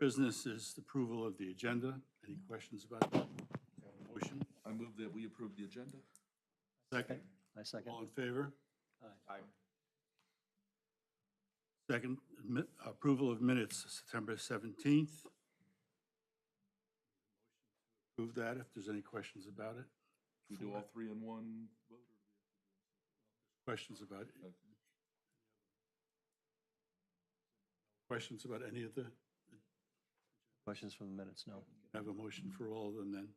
business is the approval of the agenda. Any questions about that? Motion? I move that we approve the agenda. Second? I second. All in favor? Aye. Second, approval of minutes, September 17th. Approve that if there's any questions about it. We do all three in one vote? Questions about it? Okay. Questions about any of the, Questions from the minutes? No. have a motion for all of them then?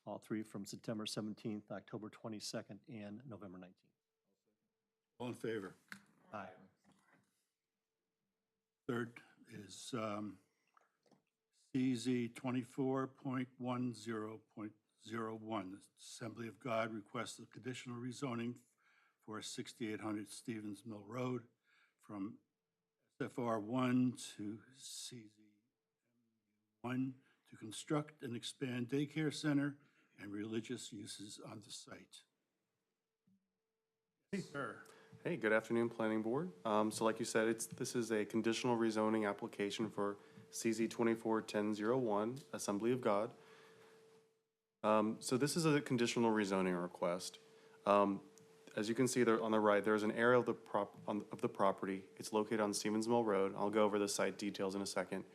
All three from September 17th, October 22nd, and November 19th. All in favor? Aye. Third is CZ 24.10.01. Assembly of God requests a conditional rezoning for 6800 Stevens Mill Road from SFR 1 to CZ 1 to construct and expand daycare center and religious uses on the site. Hey, sir. Hey, good afternoon, Planning Board. So like you said, this is a conditional rezoning application for CZ 24-1001, Assembly of God. So this is a conditional rezoning request. As you can see there on the right, there's an area of the property. It's located on Stevens Mill Road. I'll go over the site details in a second.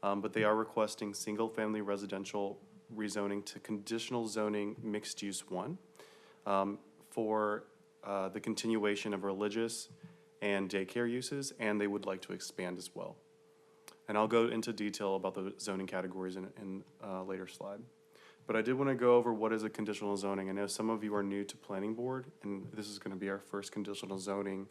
But they are requesting single-family residential rezoning to conditional zoning mixed-use 1 for the continuation of religious and daycare uses, and they would like to expand as well. And I'll go into detail about the zoning categories in a later slide. But I did want to go over what is a conditional zoning. I know some of you are new to Planning Board, and this is going to be our first conditional zoning.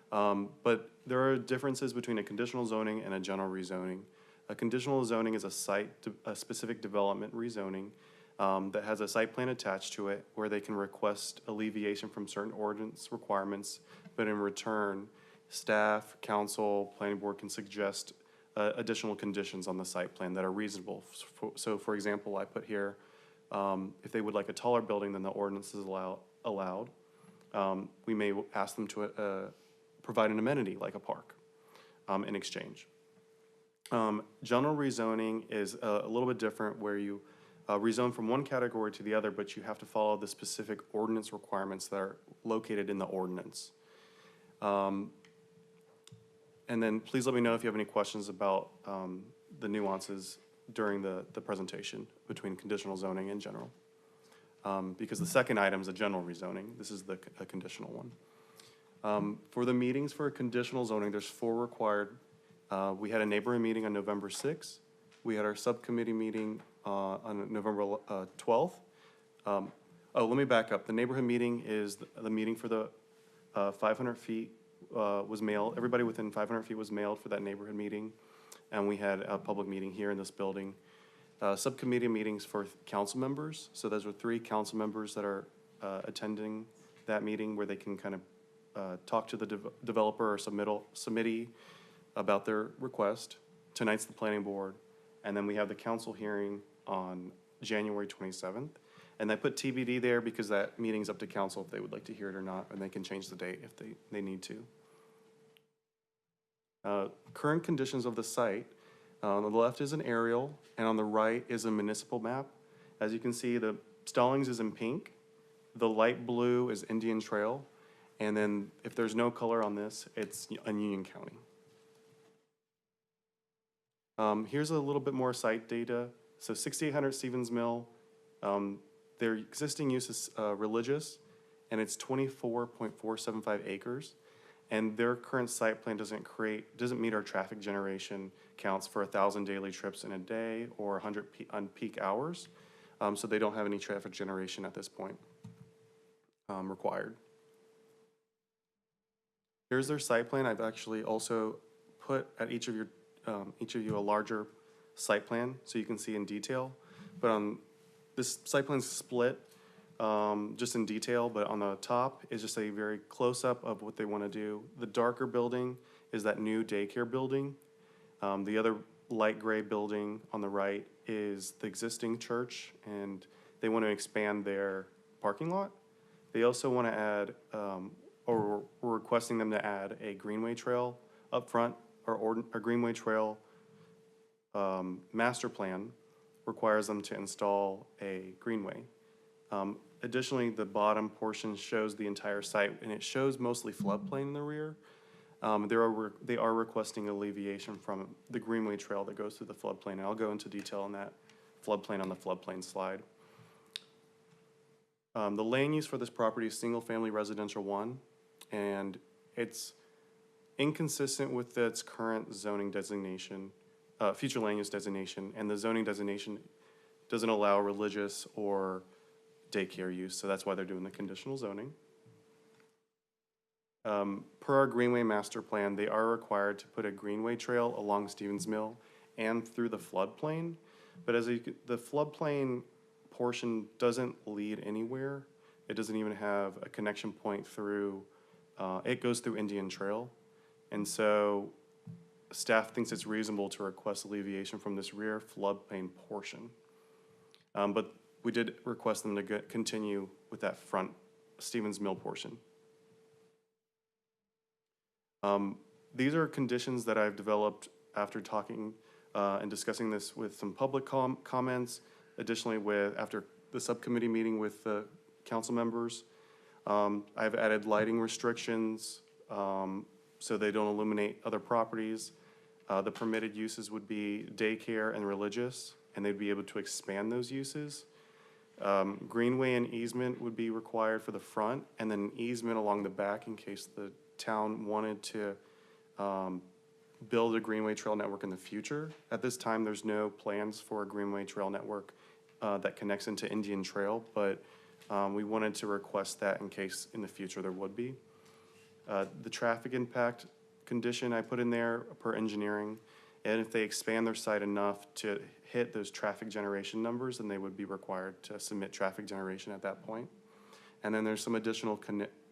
But there are differences between a conditional zoning and a general rezoning. A conditional zoning is a specific development rezoning that has a site plan attached to it where they can request alleviation from certain ordinance requirements, but in return, staff, council, planning board can suggest additional conditions on the site plan that are reasonable. So for example, I put here, if they would like a taller building than the ordinance is allowed, we may ask them to provide an amenity like a park in exchange. General rezoning is a little bit different where you rezone from one category to the other, but you have to follow the specific ordinance requirements that are located in the ordinance. And then please let me know if you have any questions about the nuances during the presentation between conditional zoning and general. Because the second item is a general rezoning. This is a conditional one. For the meetings for a conditional zoning, there's 4 required. We had a neighborhood meeting on November 6th. We had our subcommittee meeting on November 12th. Oh, let me back up. The neighborhood meeting is the meeting for the 500 feet was mailed. Everybody within 500 feet was mailed for that neighborhood meeting. And we had a public meeting here in this building. Subcommittee meetings for council members. So those are 3 council members that are attending that meeting where they can kind of talk to the developer or submittee about their request. Tonight's the planning board. And then we have the council hearing on January 27th. And I put TBD there because that meeting's up to council if they would like to hear it or not, and they can change the date if they need to. Current conditions of the site. On the left is an aerial, and on the right is a municipal map. As you can see, the Stallings is in pink. The light blue is Indian Trail. And then if there's no color on this, it's in Union County. Here's a little bit more site data. So 6800 Stevens Mill, their existing use is religious, and it's 24.475 acres. And their current site plan doesn't meet our traffic generation counts for 1,000 daily trips in a day or 100 on peak hours. So they don't have any traffic generation at this point required. Here's their site plan. I've actually also put at each of you a larger site plan so you can see in detail. But this site plan's split just in detail, but on the top is just a very close-up of what they want to do. The darker building is that new daycare building. The other light gray building on the right is the existing church, and they want to expand their parking lot. They also want to add, or we're requesting them to add a greenway trail up front our Greenway Trail master plan requires them to install a greenway. Additionally, the bottom portion shows the entire site, and it shows mostly floodplain in the rear. They are requesting alleviation from the Greenway Trail that goes through the floodplain, and I'll go into detail on that floodplain on the floodplain slide. The land use for this property is single-family residential 1, and it's inconsistent with its current zoning designation, future land use designation, and the zoning designation doesn't allow religious or daycare use, so that's why they're doing the conditional zoning. Per our Greenway Master Plan, they are required to put a greenway trail along Stevens Mill and through the floodplain, but the floodplain portion doesn't lead anywhere. It doesn't even have a connection point through, it goes through Indian Trail, and so staff thinks it's reasonable to request alleviation from this rear floodplain portion. But we did request them to continue with that front Stevens Mill portion. These are conditions that I've developed after talking and discussing this with some public comments, additionally after the subcommittee meeting with the council members. I've added lighting restrictions so they don't illuminate other properties. The permitted uses would be daycare and religious, and they'd be able to expand those uses. Greenway and easement would be required for the front, and then an easement along the back in case the town wanted to build a Greenway Trail network in the future. At this time, there's no plans for a Greenway Trail network that connects into Indian Trail, but we wanted to request that in case in the future there would be. The traffic impact condition I put in there per engineering, and if they expand their site enough to hit those traffic generation numbers, then they would be required to submit traffic generation at that point. And then there's some additional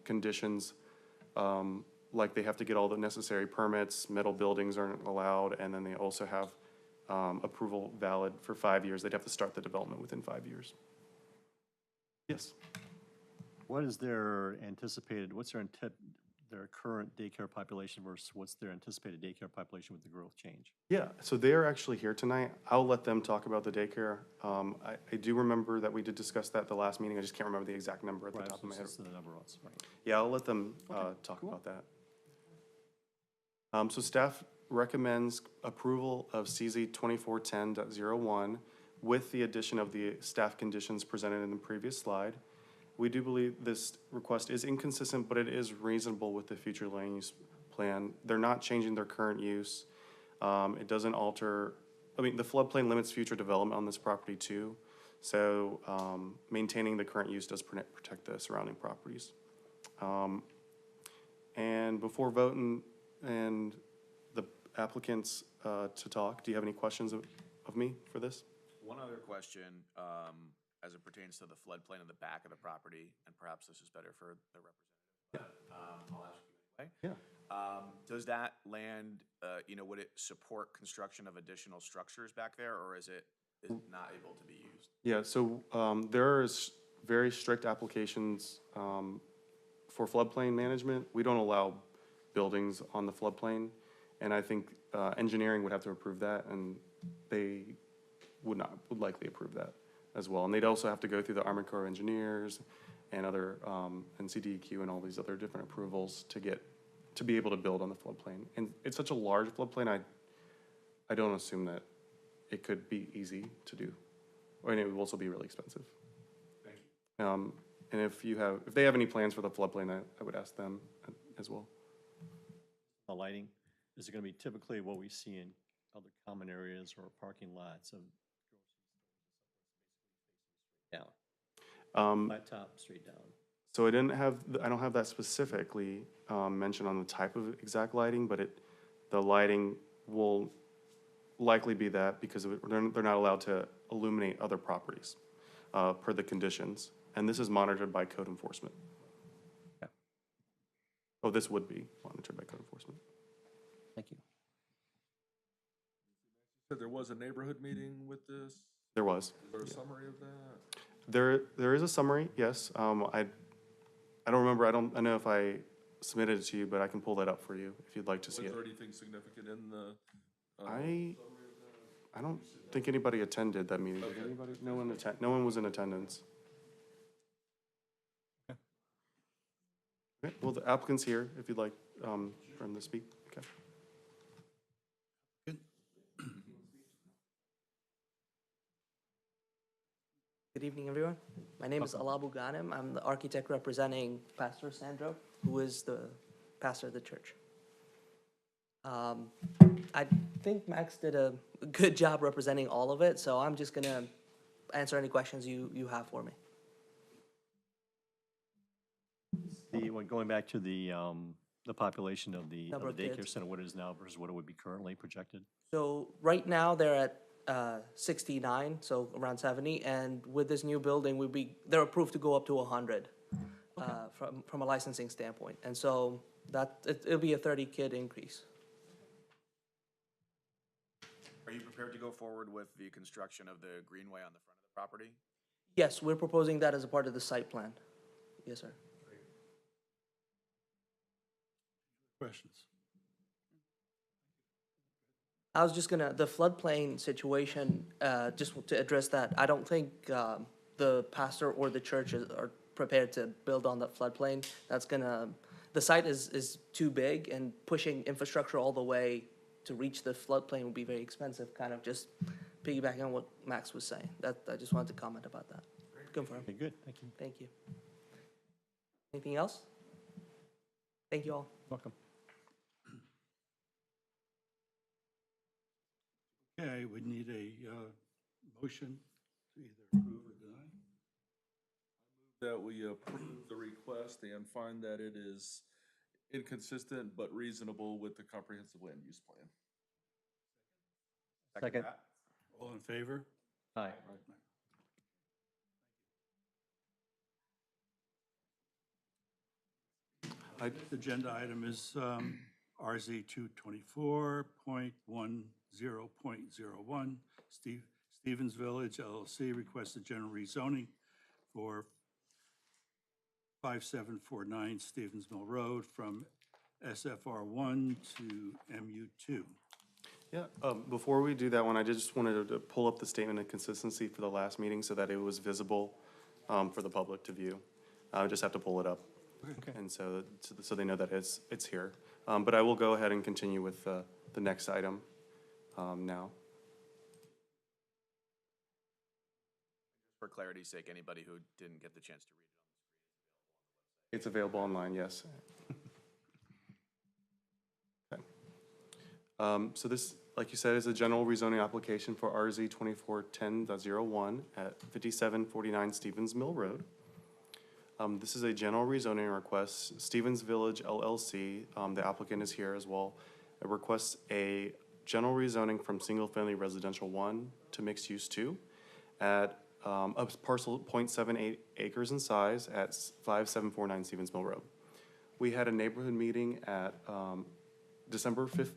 conditions, like they have to get all the necessary permits, metal buildings aren't allowed, and then they also have approval valid for 5 years. They'd have to start the development within 5 years. Yes. What is their anticipated, what's their current daycare population versus what's their anticipated daycare population with the growth change? Yeah, so they are actually here tonight. I'll let them talk about the daycare. I do remember that we did discuss that at the last meeting. I just can't remember the exact number at the top of my head. The number was, right. Yeah, I'll let them talk about that. So staff recommends approval of CZ 2410.01 with the addition of the staff conditions presented in the previous slide. We do believe this request is inconsistent, but it is reasonable with the future land use plan. They're not changing their current use. It doesn't alter, I mean, the floodplain limits future development on this property too. So maintaining the current use does protect the surrounding properties. And before voting and the applicants to talk, do you have any questions of me for this? One other question, as it pertains to the floodplain in the back of the property, and perhaps this is better for the representative. I'll ask you anyway. Yeah. Does that land, would it support construction of additional structures back there, or is it not able to be used? Yeah, so there is very strict applications for floodplain management. We don't allow buildings on the floodplain, and I think engineering would have to approve that, and they would likely approve that as well. And they'd also have to go through the Army Corps of Engineers and other and CDEQ and all these other different approvals to be able to build on the floodplain. And it's such a large floodplain, I don't assume that it could be easy to do, and it would also be really expensive. Thank you. And if they have any plans for the floodplain, I would ask them as well. The lighting, is it going to be typically what we see in other common areas or parking lots of down? Flat top, straight down. So I don't have that specifically mentioned on the type of exact lighting, but the lighting will likely be that because they're not allowed to illuminate other properties per the conditions. And this is monitored by code enforcement. Yeah. Oh, this would be monitored by code enforcement. Thank you. Said there was a neighborhood meeting with this? There was. Is there a summary of that? There is a summary, yes. I don't remember. I know if I submitted it to you, but I can pull that up for you if you'd like to Was see it. there anything significant in the? I don't think anybody attended that meeting. Did Okay. anybody? No one was in attendance. Okay, well, the applicant's here if you'd like, for him to speak. Okay. Good evening, everyone. My name is Alabu Ghanem. I'm the architect representing Pastor Sandro, who is the pastor of the church. I think Max did a good job representing all of it, so I'm just gonna answer any questions you have for me. Going back to the population of the Number of daycare kids. center, what it is now versus what it would be currently projected? So right now, they're at 69, so around 70, and with this new building, they're approved to go up to 100 from a licensing standpoint. And so it'll be a 30-kid increase. Are you prepared to go forward with the construction of the greenway on the front of the property? Yes, we're proposing that as a part of the site plan. Yes, sir. Questions? I was just gonna, the floodplain situation, just to address that, I don't think the pastor or the church are prepared to build on that floodplain. The site is too big, and pushing infrastructure all the way to reach the floodplain would be very expensive, kind of just piggybacking on what Max was saying. I just wanted to comment about that. Confirm. Okay, good, thank you. Thank you. Anything else? Thank you all. Welcome. Okay, we need a motion to either approve or deny. That we approve the request and find that it is inconsistent but reasonable with the comprehensive land use plan. Second. that. All in favor? Aye. Next agenda item is RZ 224.10.01. Stevens Village LLC requested general rezoning for 5749 Stevens Mill Road from SFR1 to MU2. Yeah, before we do that one, I just wanted to pull up the statement of consistency for the last meeting so that it was visible for the public to view. I just have to pull it up. Okay. And so they know that it's here. But I will go ahead and continue with the next item now. For clarity's sake, anybody who didn't get the chance to read it. It's available online, yes. Okay. So this, like you said, is a general rezoning application for RZ 2410.01 at 5749 Stevens Mill Road. This is a general rezoning request. Stevens Village LLC, the applicant is here as well. It requests a general rezoning from single-family residential 1 to mixed-use 2 at a parcel 0.78 acres in size at 5749 Stevens Mill Road. We had a neighborhood meeting at December 5th,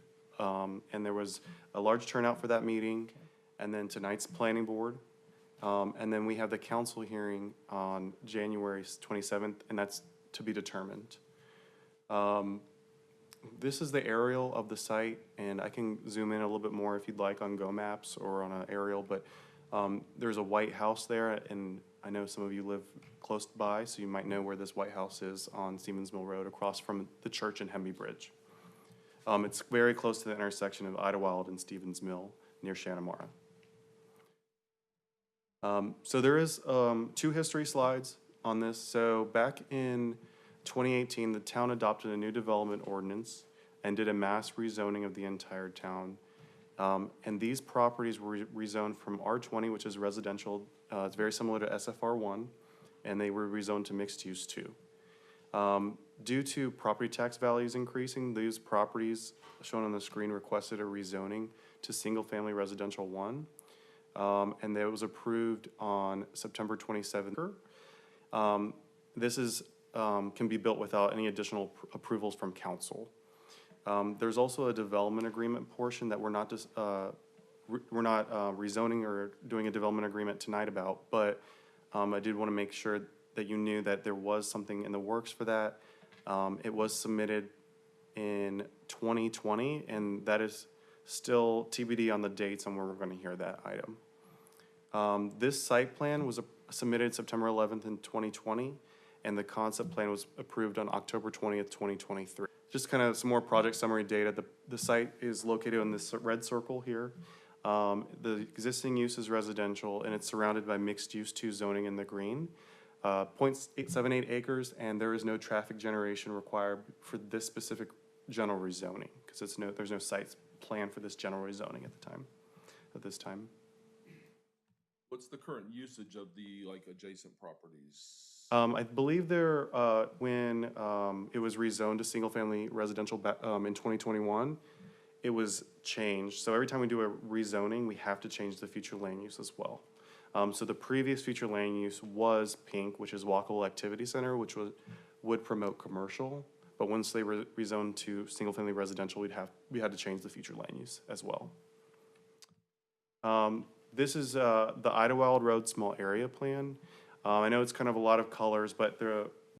and there was a large turnout for that meeting. And then tonight's planning board. And then we have the council hearing on January 27th, and that's to be determined. This is the aerial of the site, and I can zoom in a little bit more if you'd like on Go Maps or on an aerial, but there's a white house there, and I know some of you live close by, so you might know where this white house is on Stevens Mill Road across from the church and Hemby Bridge. It's very close to the intersection of Idlewild and Stevens Mill near Shanamara. So there is 2 history slides on this. So back in 2018, the town adopted a new development ordinance and did a mass rezoning of the entire town. And these properties were rezoned from R20, which is residential. It's very similar to SFR1, and they were rezoned to mixed use 2. Due to property tax values increasing, these properties shown on the screen requested a rezoning to single-family residential 1. And that was approved on September 27th. This is, can be built without any additional approvals from council. There's also a development agreement portion that we're not rezoning or doing a development agreement tonight about, but I did want to make sure that you knew that there was something in the works for that. It was submitted in 2020, and that is still TBD on the dates on where we're going to hear that item. This site plan was submitted September 11th in 2020, and the concept plan was approved on October 20th, 2023. Just kind of some more project summary data. The site is located in this red circle here. The existing use is residential, and it's surrounded by mixed-use 2 zoning in the green. 0.878 acres, and there is no traffic generation required for this specific general rezoning, because there's no sites planned for this general rezoning at this time. What's the current usage of the, like, adjacent properties? I believe when it was rezoned to single-family residential in 2021, it was changed. So every time we do a rezoning, we have to change the future land use as well. So the previous future land use was pink, which is walkable activity center, which would promote commercial. But once they rezoned to single-family residential, we had to change the future land use as well. This is the Idlewild Road Small Area Plan. I know it's kind of a lot of colors, but